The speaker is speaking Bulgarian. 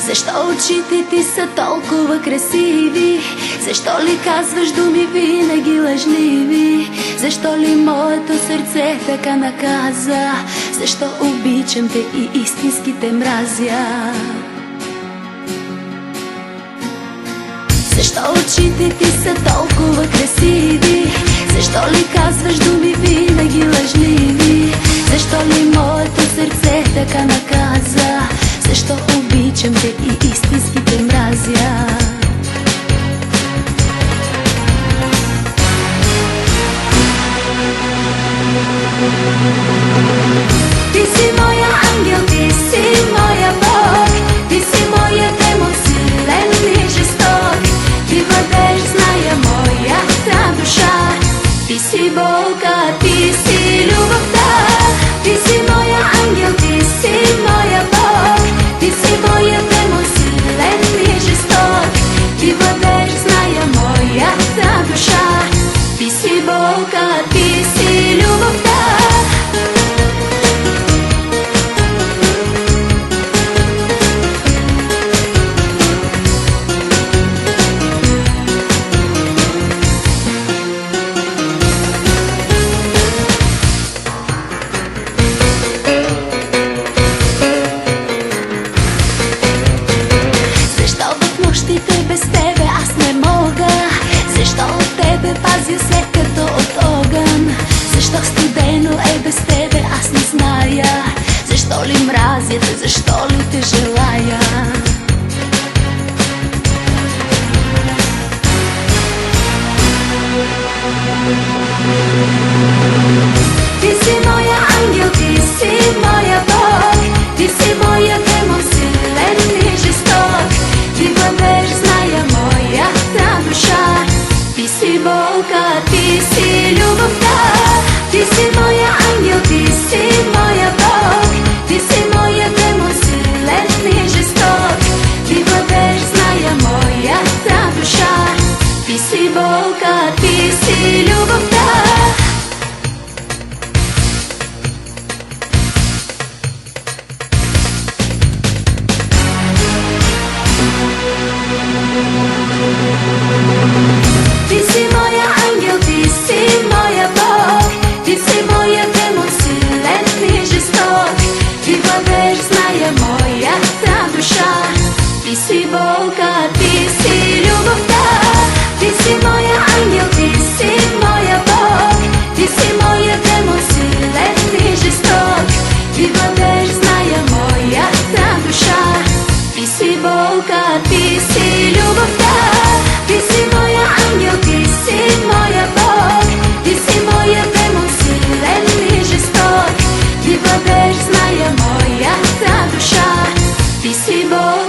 Защо очите ти са толкова красиви? Защо ли казваш думи винаги лъжливи? Защо ли моето сърце така наказа? Защо обичам те и истински те мразя? Защо очите ти са толкова красиви? Защо ли казваш думи винаги лъжливи? Защо ли моето сърце така наказа? Защо обичам те и истински те мразя? Ти си моя ангел, ти си моя Бог, ти си моя демон, силен и жесток. Ти владееш, зная моята душа. Ти си Бога, ти си любовта. Ти си моя ангел, ти си моя Бог, ти си моя демон, силен и жесток. Ти владееш, зная моята душа. Ти си Бога, ти си любовта. Без тебе аз не мога. Защо от тебе пазя след като от огън? Защо студено е без тебе аз не зная? Защо ли мразя те, защо ли те желая? Ти си моя ангел, ти си моя Бог, ти си моя демон, силен и жесток. Ти владееш, зная моята душа. Ти си Бога, ти си любовта. Ти си моя ангел, ти си моя Бог, ти си моя демон, силен и жесток. Ти владееш, зная моята душа. Ти си Бога, ти си любовта. Ти си моя ангел, ти си моя Бог, ти си моя демон, силен и жесток. Ти владееш, зная моята душа. Ти си Бога, ти си любовта. Ти си моя ангел, ти си моя Бог, ти си моя демон, силен и жесток. Ти владееш, зная моята душа. Ти си Бога, ти си любовта. Ти си моя ангел, ти си моя Бог, ти си моя демон, силен и жесток. Ти владееш, зная моята душа. Ти си Бог.